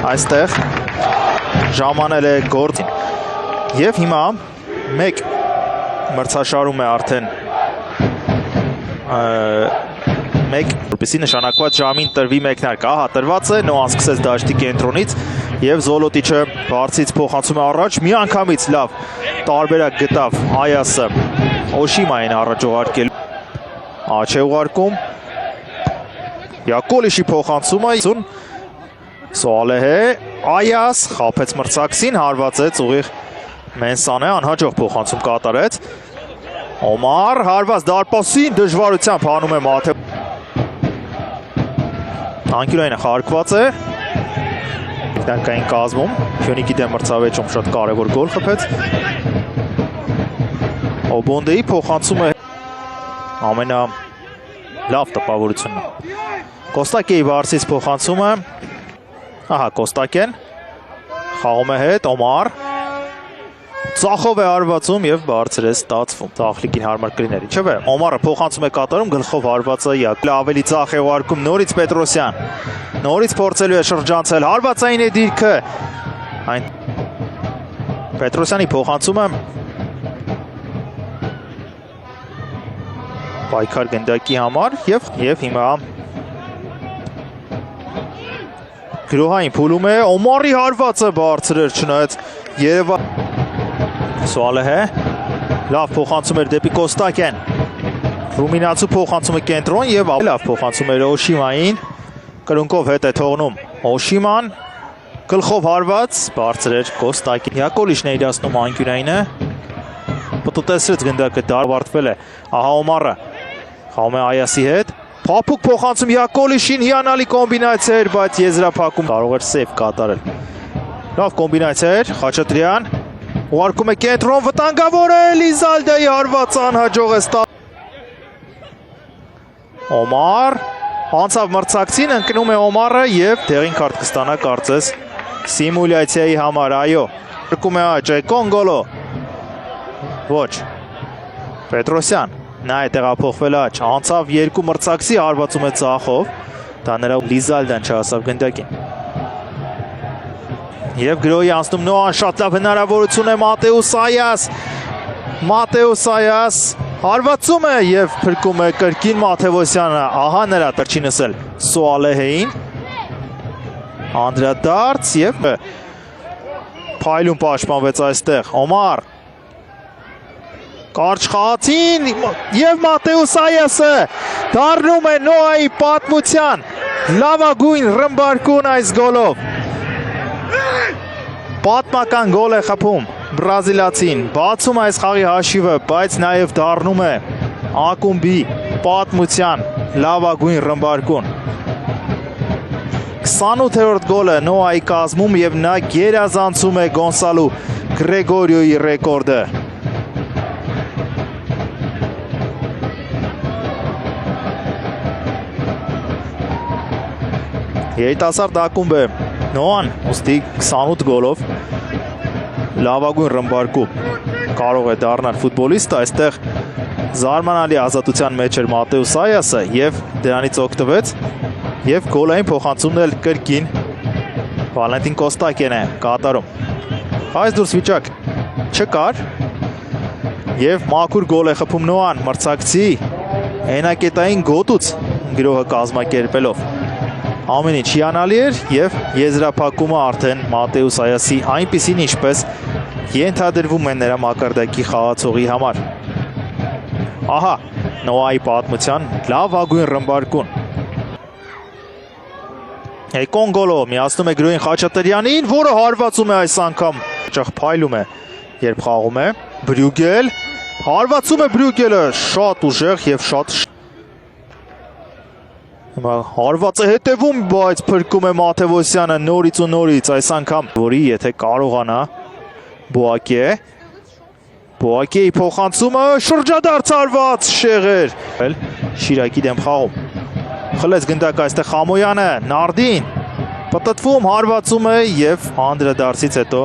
այստեղ ժամանել է գործին եւ հիմա մեկ մրցաշարում է արդեն մեկ որպեսզի նշանակված ժամին տրվի մեկնարկ, ահա տրված է, Նոան սկսեց դաշտի կենտրոնից եւ Զոլոտիչը բարձից փոխանցում է առաջ, միանգամից լավ տարբերակ գտավ Այասը Օշիմային առաջ ուղարկել, աչ է ուղարկում Յակոլիշի փոխանցումը Սոալեհե Այաս խափեց մրցակցին, հարվածեց ուղիղ Մենսանը անհաջող փոխանցում կատարեց Օմար հարված դարպասին դժվարությամբ հանում է Մաթև Անկյուրայինը խարկված է Դանկային կազմում Փյոնիկի դեմ մրցավեճում շատ կարևոր գոլ խփեց Օբոնդեի փոխանցում է ամենա լավ տպավորությունը Կոստակեի վարսից փոխանցումը Ահա Կոստակեն խաղում է հետ Օմար Ծախով է հարվածում եւ բարձր է ստացվում Ծախլիկին հարմար կլիներ ինչեւ է Օմարը փոխանցում է կատարում գլխով հարվածը Յակոլ ավելի ծախ է ուղարկում նորից Պետրոսյան Նորից փորձելու է շրջանցել հարվածային է դիրքը Այն Պետրոսյանի փոխանցումը Պայքար գնդակի համար եւ հիմա Գրոհային փուլում է Օմարի հարվածը բարձր էր չնայած Երևան Սուալեհե լավ փոխանցում էր դեպի Կոստակեն Ռումինացու փոխանցումը կենտրոն եւ լավ փոխանցում էր Օշիմային կրունկով հետ է թողնում Օշիման գլխով հարված բարձր էր Կոստակին Յակոլիշն է իրացնում անկյունայինը Պտտեսրեց գնդակը դարվարտվել է ահա Օմարը խաղում է Այասի հետ Փափուկ փոխանցում Յակոլիշին հիանալի կոմբինացիա էր բայց եզրափակում կարող էր սեյվ կատարել Լավ կոմբինացիա էր Խաչատրյան Ուղարկում է կենտրոն վտանգավոր է Լիզալդեի հարված անհաջող է Օմար անցավ մրցակցին ընկնում է Օմարը եւ տեղին քարտ կստանա կարծես սիմուլյացիայի համար այո արկում է աճ Կոնգոլո Ոչ Պետրոսյան նա է տեղափոխվել աճ անցավ երկու մրցակցի հարվածում է ծախով դա նրա Լիզալդան չհասավ գնդակին Եվ գրոհի անցնում Նոան շատ լավ հնարավորություն է Մաթեուս Այաս հարվածում է եւ փրկում է կրկին Մաթևոսյանը ահա նրա տրջինս էլ Սոալեհեին Անդրադարձ եւ փայլուն պաշտպանվեց այստեղ Օմար Կարճ խաղացին եւ Մաթեուս Այասը դառնում է Նոայի պատմության լավագույն ռմբարկուն այս գոլով Պատմական գոլ է խփում բրազիլացին բացում այս խաղի հաշիվը բայց նաև դառնում է ակումբի պատմության լավագույն ռմբարկուն 28-րդ գոլը Նոայի կազմում եւ նա գերազանցում է Գոնսալո Գրեգորիոյի ռեկորդը Երիտասարդ ակումբ է Նոան ուստի 28 գոլով լավագույն ռմբարկու կարող է դառնալ ֆուտբոլիստ այստեղ զարմանալի ազատության մեջ էր Մաթեուս Այասը եւ դրանից օգտվեց եւ գոլային փոխանցումն էլ կրկին Վալենտին Կոստակեն է կատարում այս դուրս վիճակ չկար եւ մաքուր գոլ է խփում Նոան մրցակցի հենակետային գոտուց գրոհը կազմակերպելով Ամեն ինչ հիանալի էր եւ եզրափակումը արդեն Մաթեուս Այասի այնպիսին ինչպես ենթադրվում է նրա մակարդակի խաղացողի համար Ահա Նոայի պատմության լավագույն ռմբարկուն Կոնգոլո միացնում է գրոհին Խաչատրյանին որը հարվածում է այս անգամ ճղփայլում է երբ խաղում է Բրյուգել հարվածում է Բրյուգելը շատ ուժեղ եւ շատ Հարվածը հետևում, բայց փրկում է Մաթևոսյանը նորից ու նորից այս անգամ, որի եթե կարողանա Բոակեի փոխանցումը շրջադարձ արված շեղեր Շիրակի դեմ խաղում Խլեց գնդակ այստեղ Խամոյանը, Նարդին պտտվում, հարվածում է եւ անդրադարձից հետո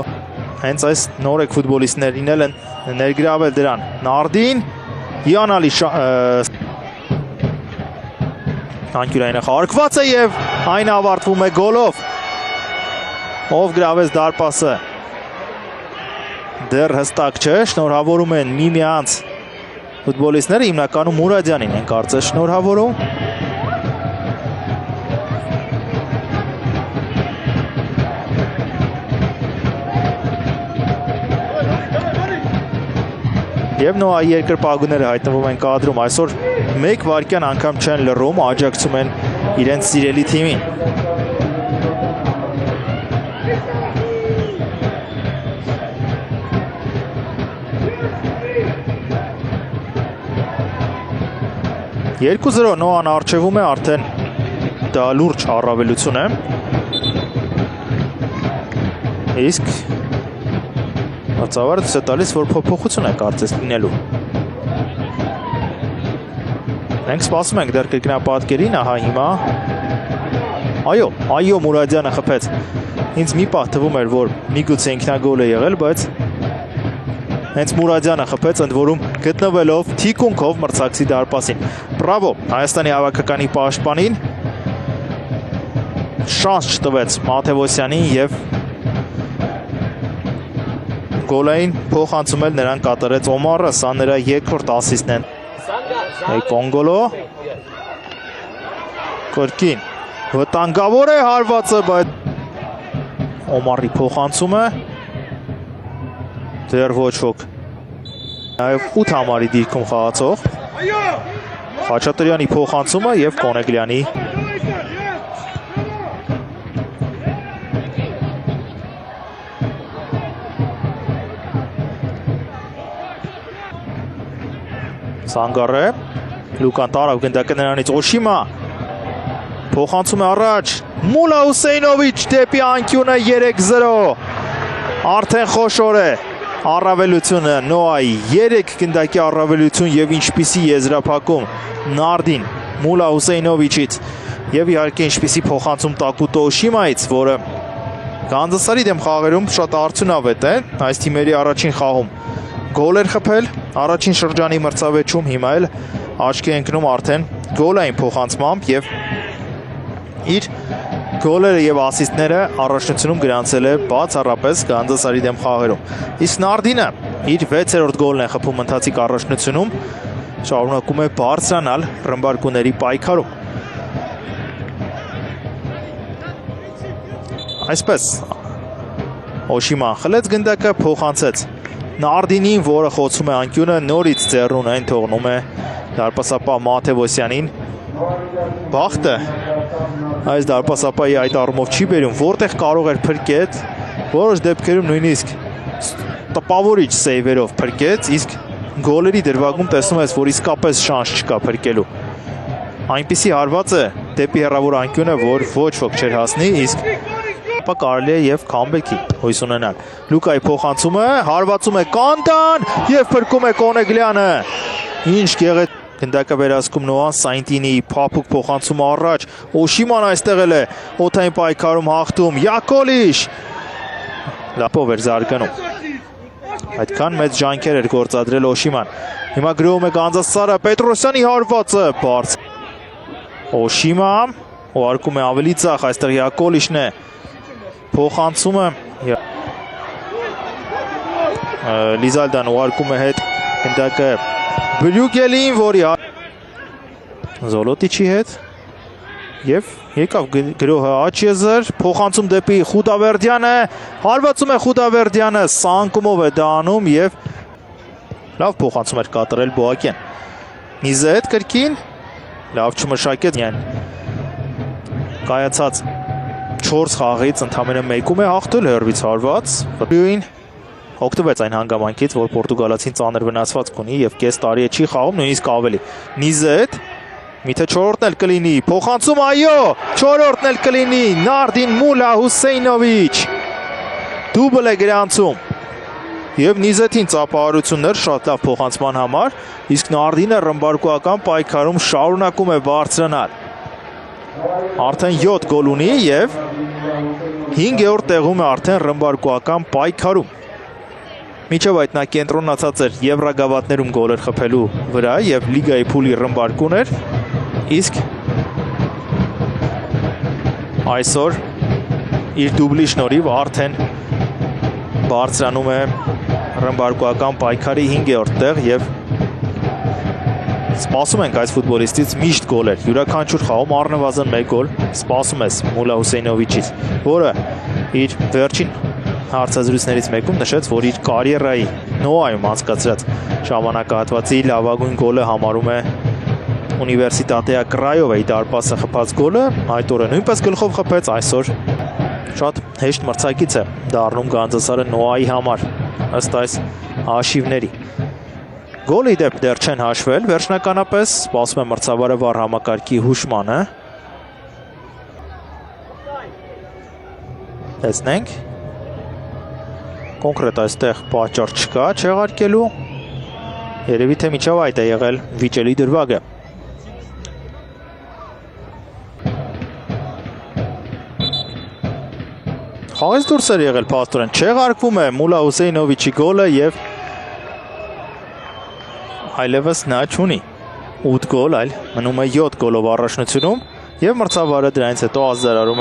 հենց այս նորեկ ֆուտբոլիստներին էլ են ներգրավել դրան Նարդին հիանալի Անկյուրայինը խաղարկված է եւ այն ավարտվում է գոլով Ով գրավեց դարպասը։ Դեռ հստակ չէ, շնորհավորում են միմյանց ֆուտբոլիստները, հիմնականում Մուրադյանին են կարծես շնորհավորում։ Եվ Նոայի երկրպագուները հայտնվում են կադրում, այսօր մեկ վայրկյան անգամ չեն լռում, աջակցում են իրենց սիրելի թիմին։ Երկու 0 Նոան առջևում է, արդեն դա լուրջ առավելություն է։ Իսկ Ծավալը ցույց է տալիս, որ փոփոխություն է կարծես լինելու։ Մենք սպասում ենք դեռ կրկնապատկերին, ահա հիմա։ Այո, Մուրադյանը խփեց։ Ինձ մի պահ թվում էր, որ միգուցե ինքնագոլ է եղել, բայց հենց Մուրադյանը խփեց, ընդ որում գտնվելով թիկունքով մրցակցի դարպասին։ Բրավո Հայաստանի հավաքականի պաշտպանին։ Շանս չտվեց Մաթևոսյանին եւ գոլային փոխանցում էլ նրան կատարեց Օմարը, սա նրա երկրորդ ասիստն է։ Կոնգոլո կրկին վտանգավոր է հարվածը, բայց Օմարի փոխանցումը դեռ ոչ ոք։ Նաև 8 համարի դիրքում խաղացող Խաչատրյանի փոխանցումը եւ Կոնեգլյանի Սանգարը, Լուկան տարավ գնդակը նրանից, Օշիմա փոխանցում է առաջ, Մուլա Հուսեյնովիչ դեպի անկյունը 3-0, արդեն խոշոր է առավելությունը Նոայի, 3 գնդակի առավելություն եւ ինչպիսի եզրափակում Նարդին Մուլա Հուսեյնովիչից եւ իհարկե ինչպիսի փոխանցում Տակուտո Օշիմայից, որը Գանձասարի դեմ խաղերում շատ արդյունավետ է, այս թիմերի առաջին խաղում գոլ էր խփել, առաջին շրջանի մրցավեճում, հիմա էլ աչքի ընկնում արդեն գոլային փոխանցմամբ եւ իր գոլերը եւ ասիստները առաջնությունում գրանցել է բացառապես Գանձասարի դեմ խաղերում։ Իսկ Նարդինը իր 6-րդ գոլն է խփում ընթացիկ առաջնությունում, շարունակում է բարձրանալ ռմբարկուների պայքարում։ Այսպես Օշիման խլեց գնդակը, փոխանցեց Նարդինին, որը խոցում է անկյունը, նորից ձեռուն այն թողնում է դարպասապահ Մաթևոսյանին։ Բախտը այս դարպասապահի այդ առումով չի բերում, որտեղ կարող էր փրկել, որոշ դեպքերում նույնիսկ տպավորիչ սեյվերով փրկեց, իսկ գոլերի դրվագում տեսնում ես, որ իսկապես շանս չկա փրկելու։ Այնպիսի հարված է դեպի հեռավոր անկյունը, որ ոչ ոք չէր հասնի, իսկ ապա կարելի է եւ քամբեքի հույս ունենալ։ Լուկայի փոխանցումը հարվածում է Կանտան եւ փրկում է Կոնեգլյանը։ Ինչ գեղեցիկ գնդակը վերահսկում Նոան, Սայնտինի փափուկ փոխանցումը առաջ, Օշիման այստեղ էլ է օթային պայքարում հաղթում, Յակոլիշ լապով էր զարգանում։ Այդքան մեծ ջանքեր էր գործադրել Օշիման։ Հիմա գրովում է Գանձասարը, Պետրոսյանի հարվածը բարձ։ Օշիման ուղարկում է ավելի ցախ, այստեղ Յակոլիշն է փոխանցումը Լիզալդան ուղարկում է հետ գնդակը Բրյուգելին, որի Զոլոտիչի հետ եւ եկավ գրոհը Աչեզեր, փոխանցում դեպի Խուդավերդյանը, հարվածում է Խուդավերդյանը, սանկումով է դա անում եւ լավ փոխանցում էր կատարել Բոակյան։ Նիզետ կրկին լավ չմշակեց կայացած 4 խաղից ընդամենը մեկում է հաղթել հերվից հարված։ Բրյուին օգտվեց այն հանգամանքից, որ Պորտուգալացին ծանր վնասվածք ունի եւ կես տարի է չի խաղում, նույնիսկ ավելի։ Նիզետ, միթե 4-րդն էլ կլինի, փոխանցում, այո, 4-րդն էլ կլինի, Նարդին Մուլա Հուսեյնովիչ դուբլ է գրանցում։ Եվ Նիզետին ծափահարություններ շատ լավ փոխանցման համար, իսկ Նարդինը ռմբարկուական պայքարում շարունակում է բարձրանալ։ Արդեն 7 գոլ ունի եւ 5-րդ տեղում է արդեն ռմբարկուական պայքարում։ Միջև այդ նա կենտրոնացած էր Եվրագավաթներում գոլեր խփելու վրա եւ լիգայի փուլի ռմբարկուն էր, իսկ այսօր իր դուբլի շնորհիվ արդեն բարձրանում է ռմբարկողական պայքարի 5-րդ տեղ եւ սպասում ենք այս ֆուտբոլիստից միշտ գոլեր։ Յուրաքանչյուր խաղում առնվազն 1 գոլ սպասում ես Մուլա Հուսեյնովիչից, որը իր վերջին հարցազրույցներից մեկում նշեց, որ իր կարիերայի Նոայում անցկացրած ժամանակահատվածի լավագույն գոլը համարում է Ունիվերսիտատեա Կրայովեի դարպասը խփած գոլը, այդ օրը նույնպես գլխով խփեց, այսօր շատ հեշտ մրցակից է դառնում Գանձասարը Նոայի համար, ըստ այս հաշիվների։ Գոլի դեպ դեռ չեն հաշվել, վերջնականապես սպասում է մրցավարը վառ համակարգի հուշմանը։ Տեսնենք։ Կոնկրետ այստեղ պատճառ չկա չեղարկելու։ Երևի թե միջավ այդ է եղել վիճելի դրվագը։ Խաղից դուրս էր եղել փաստորեն, չեղարկվում է Մուլա Հուսեյնովիչի գոլը եւ այլևս նա չունի 8 գոլ, այլ մնում է 7 գոլով առաջնությունում եւ մրցավարը դրանից հետո ազդարարում է